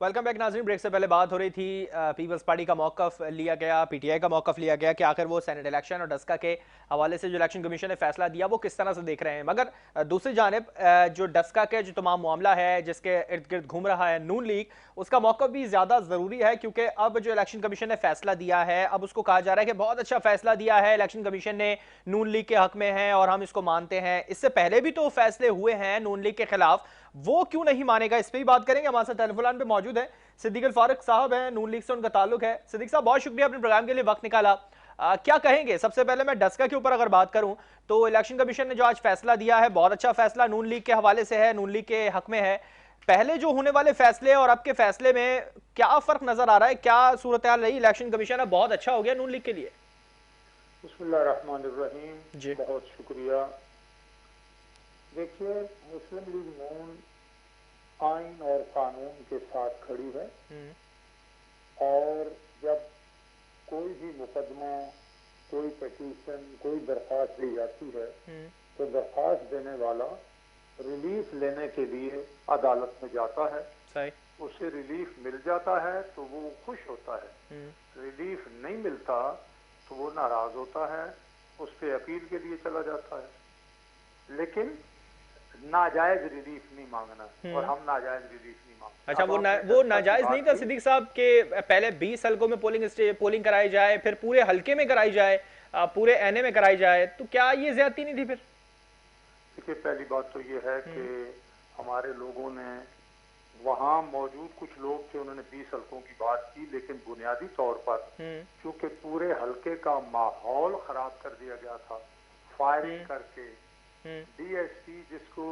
Welcome back नाज़रीन। Break से पहले बात हो रही थी पीपल्स पार्टी का मौकफ लिया गया, पीटीआई का मौकफ लिया गया कि आखिर वो सेनेट इलेक्शन और डस्का के हवाले से जो इलेक्शन कमीशन ने फैसला दिया वो किस तरह से देख रहे हैं। मगर दूसरी जानिब जो डस्का के जो तमाम मामला है जिसके इर्द गिर्द घूम रहा है नून लीग, उसका मौकफ भी ज़्यादा ज़रूरी है क्योंकि अब जो इलेक्शन कमीशन ने फैसला दिया है अब उसको कहा जा रहा है कि बहुत अच्छा फैसला दिया है, इलेक्शन कमीशन ने नून लीग के हक में है और हम इसको मानते हैं। इससे पहले भी तो फैसले हुए हैं नून लीग के खिलाफ, वो क्यों नहीं मानेगा, इस पर भी बात करेंगे। हमारे साथ टेलीफोन पे मौजूद है सिद्दीक अल फारूक साहब हैं, नून लीग से उनका ताल्लुक है। सिद्दीक साहब, बहुत शुक्रिया अपने प्रोग्राम के लिए वक्त निकाला। क्या कहेंगे? सबसे पहले मैं डस्का के ऊपर अगर बात करूं तो इलेक्शन कमीशन ने जो आज फैसला दिया है बहुत अच्छा फैसला नून लीग के हवाले से है, नून लीग के हक में है। पहले जो होने वाले फैसले और अब के फैसले में क्या फर्क नजर आ रहा है, क्या सूरत हाल रही? इलेक्शन कमीशन अब बहुत अच्छा हो गया नून लीग के लिए। बिस्मिल्लाहिर्रहमानिर्रहीम। जी। बहुत शुक्रिया। देखिए, मुस्लिम लीग नून आइन और कानून के साथ खड़ी है हम्म। और जब कोई भी मुकदमा, कोई पटिशन, कोई दरख्वास्त दी जाती है हम्म। तो दरख्वास्त देने वाला रिलीफ लेने के लिए अदालत में जाता है। सही। उसे रिलीफ मिल जाता है तो वो खुश होता है, हम्म। रिलीफ नहीं मिलता तो वो नाराज होता है, उस पर अपील के लिए चला जाता है। लेकिन नाजायज रिलीफ नहीं मांगना, और हम्म। हम नाजायज रिलीफ नहीं मांगते। अच्छा, अब आपने वो डस्का की नाजायज नहीं बात था की। सिद्दीक साहब के पहले 20 हलकों में पोलिंग कराई जाए, फिर पूरे हलके में कराई जाए, पूरे एनए में कराई जाए, तो क्या ये ज्यादती नहीं थी फिर? देखिए, पहली बात तो ये है कि हम्म। हमारे लोगों ने, वहां मौजूद कुछ लोग थे, उन्होंने 20 हलकों की बात की, लेकिन बुनियादी तौर पर हम्म। क्योंकि पूरे हलके का माहौल खराब कर दिया गया था फायरिंग हम्म। करके, हम्म। डीएसपी जिसको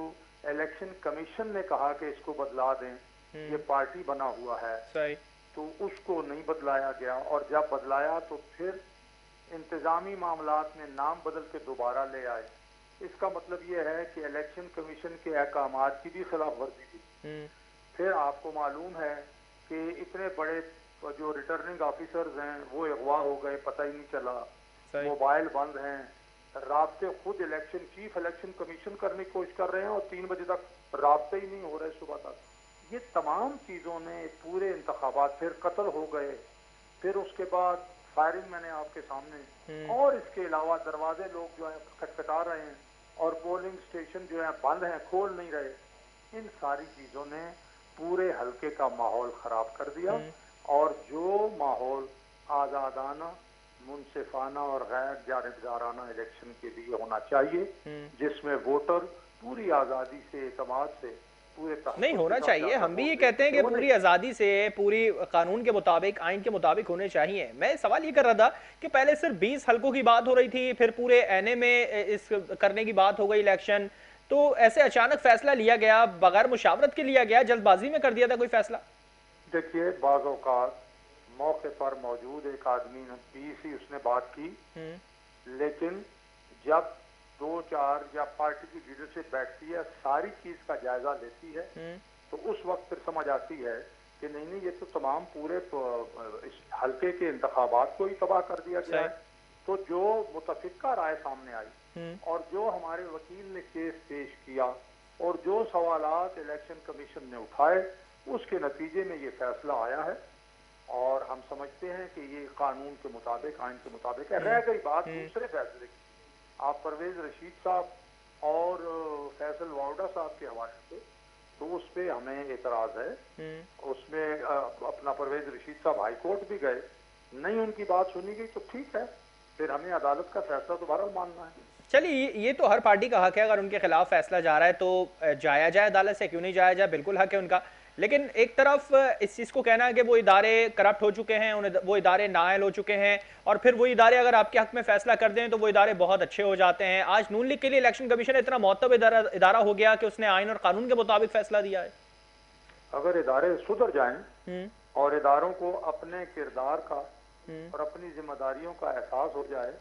इलेक्शन कमीशन ने कहा कि इसको बदला दें, ये हम्म। पार्टी बना हुआ है, सही। तो उसको नहीं बदलाया गया। और जब बदलाया तो फिर इंतजामी मामलात में नाम बदल के दोबारा ले आए। इसका मतलब यह है कि इलेक्शन कमीशन के अहकामात की भी खिलाफ वर्जी थी। हम्म। फिर आपको मालूम है कि इतने बड़े जो रिटर्निंग ऑफिसर्स हैं वो अगवा हो गए, पता ही नहीं चला, सही। मोबाइल बंद हैं, राब्ते खुद चीफ इलेक्शन कमीशन करने की कोशिश कर रहे हैं और 3 बजे तक राब्ते ही नहीं हो रहे सुबह तक। ये तमाम चीजों ने पूरे इंतखाबात, फिर कत्ल हो गए, फिर उसके बाद फायरिंग मैंने आपके सामने, हम्म। और इसके अलावा दरवाजे लोग जो है खटखटा रहे हैं और पोलिंग स्टेशन जो है बंद हैं, खोल नहीं रहे। इन सारी चीजों ने पूरे हलके का माहौल खराब कर दिया। हम्म। और जो माहौल आजादाना, मुनसिफाना और गैर जानिबदाराना इलेक्शन के लिए होना चाहिए, हम्म। जिसमें वोटर पूरी आजादी से, एतमाद से, पूरे नहीं, तहफ़्फ़ुज़ के होना साथ चाहिए। जाकर हम भी वोट ये दे कहते हैं सके, कि वो नहीं पूरी है। आज़ादी से, पूरी कानून के मुताबिक, आइन के मुताबिक होने चाहिए। मैं सवाल ये कर रहा था कि पहले सिर्फ 20 हलकों की बात हो रही थी, फिर पूरे एनए में इस करने की बात हो गई इलेक्शन, तो ऐसे अचानक फैसला लिया गया, बगैर मुशावरत के लिया गया, जल्दबाजी में कर दिया था कोई फैसला? देखिए, बाज़ औक़ात मौके पर मौजूद एक आदमी ने 20 ही उसने बात की, हम्म। लेकिन जब 2-4 या पार्टी की लीडरशिप बैठती है, सारी चीज़ का जायजा लेती है, हम्म। तो उस वक्त फिर समझ आती है कि नहीं नहीं, ये तो तमाम पूरे इस हल्के के इंतखाबात को ही तबाह कर दिया गया सही। है। तो जो मुतफिका राय सामने आई हम्म। और जो हमारे वकील ने केस पेश किया और जो सवालात इलेक्शन कमीशन ने उठाए, उसके नतीजे में ये फैसला आया है। और हम समझते हैं कि ये कानून के मुताबिक, आइन के मुताबिक है। हम्म। रह गई बात हम्म। दूसरे फैसले की, आप परवेज रशीद साहब और फैसल वाउडा साहब के हवाले से, तो उस पर हमें एतराज है। हम्म। उसमें अपना परवेज रशीद साहब हाई कोर्ट भी गए, नहीं उनकी बात सुनी गई, तो ठीक है, फिर हमें अदालत का फैसला दोबारा मानना है। चलिए, ये तो हर पार्टी का हक है, अगर उनके खिलाफ फैसला जा रहा है तो जाया जाए अदालत से, क्यों नहीं जाया जाए, बिल्कुल हक है उनका। लेकिन एक तरफ इस चीज़ को कहना है कि वो इदारे करप्ट हो चुके हैं, उन्हें वो इदारे नाअहल हो चुके हैं, और फिर वो इदारे अगर आपके हक में फैसला कर दें तो वो इदारे बहुत अच्छे हो जाते हैं। आज नून लीग के लिए इलेक्शन कमीशन इतना मोतबर इदारा हो गया कि उसने आइन और कानून के मुताबिक फैसला दिया है। अगर इदारे सुधर जाएं हम्म। और इदारों को अपने किरदार का हम्म। और अपनी जिम्मेदारियों का एहसास हो जाए,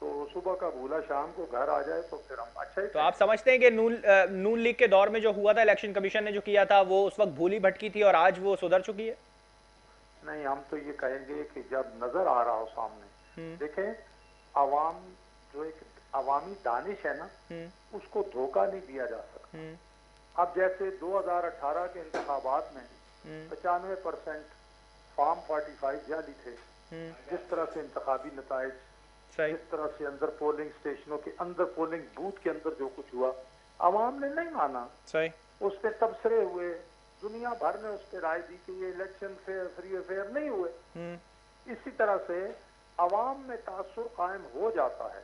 तो सुबह का भूला शाम को घर आ जाए, तो फिर हम अच्छा ही तो आप कहेंगे। समझते हैं कि नून लीग के दौर में जो हुआ था, इलेक्शन कमीशन ने जो किया था, वो उस वक्त भूली भटकी थी और आज वो सुधर चुकी है? नहीं, हम तो ये कहेंगे कि जब नजर आ रहा हो सामने, हम्म। देखें, अवाम जो एक अवामी दानिश है ना, हम्म। उसको धोखा नहीं दिया जा सकता। हम्म। अब जैसे 2018 के इंतखाबात में 95% फॉर्म 45 जाली थे। जिस तरह से इंतखाबी नताइज, जिस तरह से अंदर पोलिंग स्टेशनों के अंदर, पोलिंग बूथ के अंदर जो कुछ हुआ, आवाम ने नहीं माना। उस पर तबसरे हुए, दुनिया भर ने उस पर राय दी कि ये इलेक्शन फ्री और फेयर नहीं हुए। इसी तरह से आवाम में तासुर कायम हो जाता है।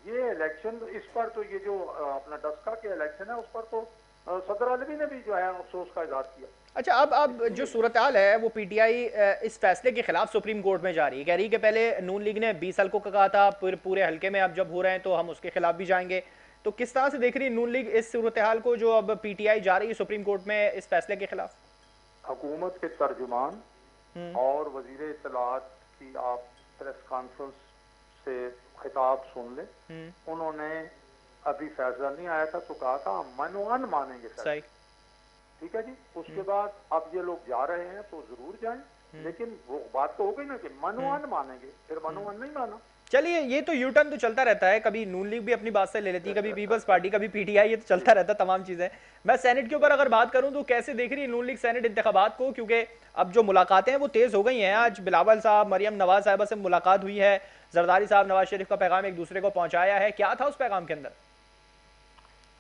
ये इलेक्शन, इस पर तो ये जो अपना डस्का के इलेक्शन है उस पर तो सदर अलवी ने भी जो है अफसोस का इजहार किया। अच्छा, अब जो सूरत हाल है वो पीटीआई इस फैसले के खिलाफ सुप्रीम कोर्ट में जा रही है, कह रही है कि पहले नून लीग ने 20 हल्कों का कहा था, फिर पूरे हल्के में अब जब हो रहे हैं तो हम उसके खिलाफ भी जाएंगे। तो किस तरह से देख रही है नून लीग इस सूरत हाल को जो अब पीटीआई जा रही है सुप्रीम कोर्ट में इस फैसले के खिलाफ? हुकूमत के तर्जुमान और वजीर इत्तलात की आप प्रेस कॉन्फ्रेंस से खिताब सुन ले, उन्होंने अभी फैसला नहीं आया था तो कहा था मनोअन मानेंगे फैसला। ठीक है जी। उसके बाद अब ये लोग जा रहे हैं तो जरूर जाएं, लेकिन वो बात तो हो गई ना कि मनोअन मानेंगे, फिर मनोअन नहीं माना। चलिए, ये तो यू टर्न तो चलता रहता है, कभी नून लीग भी अपनी बात से ले लेती है, कभी पीपल्स पार्टी, कभी पीटीआई, ये तो चलता रहता है तमाम चीजें। मैं सेनेट के ऊपर अगर बात करूं तो कैसे देख रही है नून लीग सेनेट इंतखाबात को? क्योंकि अब जो मुलाकातें हैं वो तेज हो गई हैं। आज बिलावल साहब, मरियम नवाज साहिबा से मुलाकात हुई है, जरदारी साहब नवाज शरीफ का पैगाम एक दूसरे को पहुंचाया है। क्या था उस पैगाम के अंदर?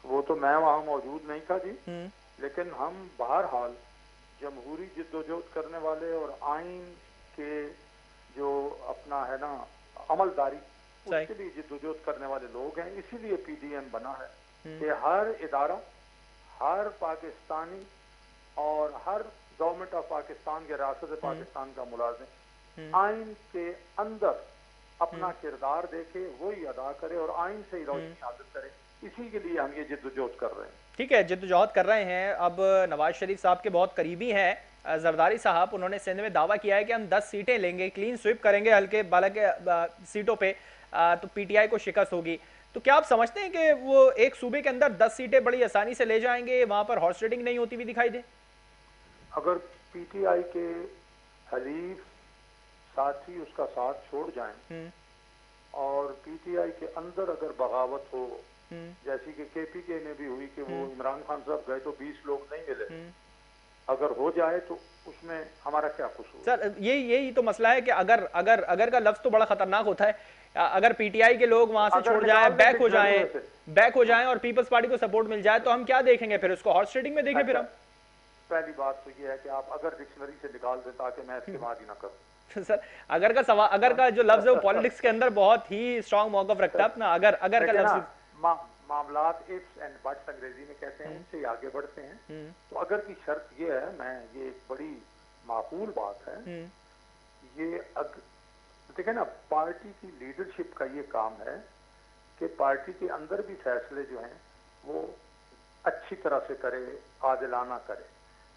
वो तो मैं वहां मौजूद नहीं था जी, लेकिन हम बहरहाल जमहूरी जिद्दोजहद करने वाले और आइन के जो अपना है ना अमलदारी, उसके लिए जिद्दोजहद करने वाले लोग हैं। इसीलिए पीडीएम बना है कि हर इदारा, हर पाकिस्तानी और हर गवर्नमेंट ऑफ पाकिस्तान के रियासत पाकिस्तान का मुलाजिम आइन के अंदर अपना किरदार देखे, वही अदा करे और आइन से ही रोशनी हासिल करे। इसी के लिए हम ये जिद्दोजहद कर रहे हैं। ठीक है, जिद्दोजहद कर रहे हैं। अब नवाज शरीफ साहब के बहुत करीबी हैं जरदारी साहब, उन्होंने सिंध में दावा किया है कि हम 10 सीटें लेंगे, क्लीन स्वीप करेंगे हल्के बाला के सीटों पे, तो पीटीआई को शिकस्त होगी। तो क्या आप समझते हैं कि वो एक सूबे के अंदर 10 सीटें बड़ी आसानी से ले जाएंगे, वहां पर हॉर्स ट्रेडिंग नहीं होती हुई दिखाई दे? अगर पीटीआई के हलीफ साथी उसका साथ छोड़ जाएं और पीटीआई के अंदर अगर बगावत हो, जैसी कि केपीके ने भी हुई कि वो इमरान खान साहब गए तो 20 लोग नहीं मिले, अगर हो जाए तो उसमें हमारा क्या कसूर? सर, यही तो मसला है कि अगर का लफ्ज तो बड़ा खतरनाक होता है। अगर पीटीआई के लोग वहां से छोड़ जाएं, बैक हो जाएं और पीपल्स पार्टी को सपोर्ट मिल जाए तो हम क्या देखेंगे फिर? उसको हॉर्स ट्रेडिंग में देखें फिर हम? पहली बात तो ये है कि आप अगर डिक्शनरी से निकाल दें ताकि मैं इस्तेमाल ही ना करूं। सर, अगर का सवाल, अगर का जो लफ्ज है वो पॉलिटिक्स के अंदर बहुत ही स्ट्रांग मौकफ रखता है अपना। अगर का लफ्ज मामलात इफ्स एंड बट्स अंग्रेजी में कहते हैं, उनसे आगे बढ़ते हैं। तो अगर की शर्त ये है, ये एक बड़ी माकूल बात है, ये देखिए ना, पार्टी की लीडरशिप का ये काम है कि पार्टी के अंदर भी फैसले जो हैं वो अच्छी तरह से करे, आदिलाना करे।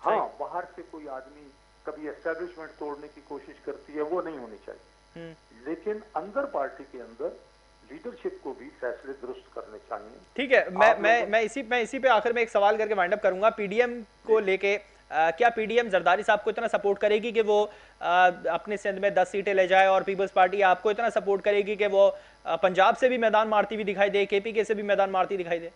हाँ, बाहर से कोई आदमी कभी एस्टेब्लिशमेंट तोड़ने की कोशिश करती है, वो नहीं होनी चाहिए, लेकिन अंदर पार्टी के अंदर लीडरशिप को भी फैसले दुरुस्त करने चाहिए। ठीक है, मैं इसी पे आखिर में एक सवाल करके वाइंड अप करूंगा। पीडीएम को लेके क्या पीडीएम जरदारी साहब को इतना सपोर्ट करेगी कि वो अपने सिंध में 10 सीटें ले जाए, और पीपल्स पार्टी आपको इतना सपोर्ट करेगी कि वो पंजाब से भी मैदान मारती हुई दिखाई दे, केपीके से भी मैदान मारती दिखाई दे?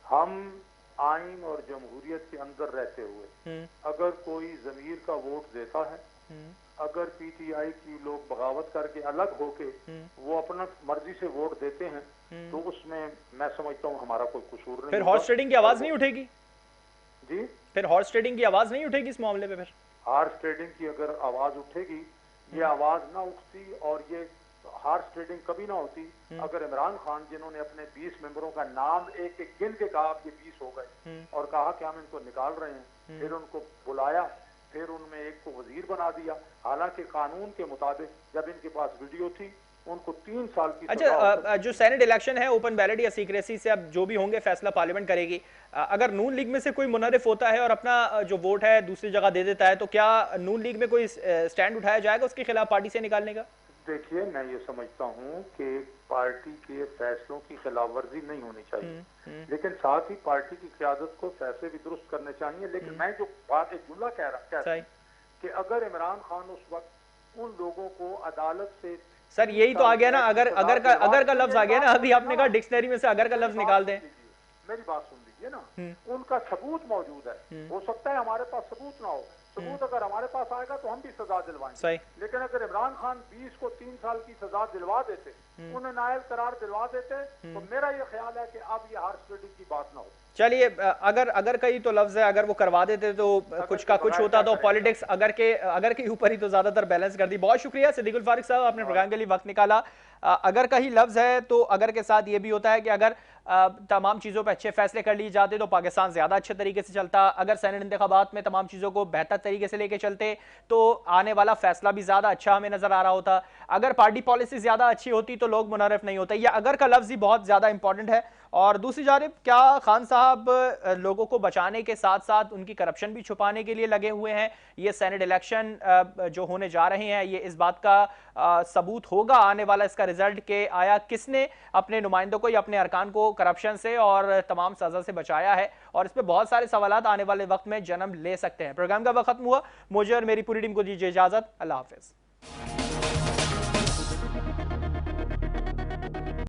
हम आइन और जमहूरियत के अंदर रहते हुए अगर कोई जमीर का वोट देता है, अगर पीटीआई की लोग बगावत करके अलग होके वो अपना मर्जी से वोट देते हैं, तो उसमें मैं समझता हूँ हमारा कोई कसूर नहीं। फिर हॉर्स ट्रेडिंग की आवाज नहीं उठेगी जी? फिर हॉर्स ट्रेडिंग की आवाज नहीं उठेगी इस मामले पे? फिर हॉर्स ट्रेडिंग की अगर आवाज उठेगी, ये आवाज ना उठती और ये हॉर्स ट्रेडिंग कभी ना होती अगर इमरान खान, जिन्होंने अपने 20 मेंबरों का नाम एक एक गिन के कहा कि 20 हो गए और कहा कि हम इनको निकाल रहे हैं, फिर उनको बुलाया, फिर उनमें एक को वजीर बना दिया, हालांकि कानून के मुताबिक जब इनके पास वीडियो थी उनको 3 साल की। अच्छा, जो सेनेट इलेक्शन है ओपन बैलेट या सीक्रेसी से, अब जो भी होंगे फैसला पार्लियामेंट करेगी। अगर नून लीग में से कोई मुनरिफ होता है और अपना जो वोट है दूसरी जगह दे देता है, तो क्या नून लीग में कोई स्टैंड उठाया जाएगा उसके खिलाफ पार्टी से निकालने का? देखिए, मैं ये समझता हूँ कि पार्टी के फैसलों की खिलाफवर्जी नहीं होनी चाहिए, लेकिन साथ ही पार्टी की क़यादत को फैसले भी दुरुस्त करने चाहिए। लेकिन मैं जो बात, एक जुमला कह रहा कि अगर इमरान खान उस वक्त उन लोगों को अदालत से, सर यही तो आ गया ना, अगर का लफ्ज आ गया ना, अभी आपने कहा डिक्शनरी में से अगर का लफ्ज निकाल दें। मेरी बात सुन लीजिए ना, उनका सबूत मौजूद है। हो सकता है हमारे पास सबूत ना हो, सबूत अगर हमारे पास आएगा तो हम भी सजा दिलवाएंगे। लेकिन अगर इमरान खान 20 को 3 साल की सजा दिलवा देते, उन्हें नायल करार दिलवा देते, तो मेरा ये ख्याल है कि अब ये हार्स ट्रेडिंग की बात ना हो। चलिए, अगर कहीं तो लफ्ज है, अगर वो करवा देते तो कुछ का कुछ होता, तो पॉलिटिक्स अगर के ऊपर ही तो ज्यादातर बैलेंस कर दी। बहुत शुक्रिया सिद्दीकुल फारिक साहब, आपने प्रोग्राम के लिए वक्त निकाला। अगर कहीं लफ्ज है तो अगर के साथ ये भी होता है कि अगर तमाम चीज़ों पर अच्छे फैसले कर लिए जाते तो पाकिस्तान ज़्यादा अच्छे तरीके से चलता। अगर सेनेट इंतखाबात में तमाम चीज़ों को बेहतर तरीके से लेके चलते तो आने वाला फैसला भी ज़्यादा अच्छा हमें नज़र आ रहा होता। अगर पार्टी पॉलिसी ज़्यादा अच्छी होती तो लोग मुनरफ नहीं होते। या अगर का लफ्ज़ ही बहुत ज़्यादा इंपॉर्टेंट है। और दूसरी जानिब क्या खान साहब लोगों को बचाने के साथ साथ उनकी करप्शन भी छुपाने के लिए लगे हुए हैं? ये सेनेट इलेक्शन जो होने जा रहे हैं, ये इस बात का सबूत होगा आने वाला इसका रिजल्ट के आया किसने अपने नुमाइंदों को या अपने अरकान को करप्शन से और तमाम सजा से बचाया है। और इस पर बहुत सारे सवालात आने वाले वक्त में जन्म ले सकते हैं। प्रोग्राम का वक्त खत्म हुआ। मुझे और मेरी पूरी टीम को दीजिए इजाजत। अल्लाह हाफिज।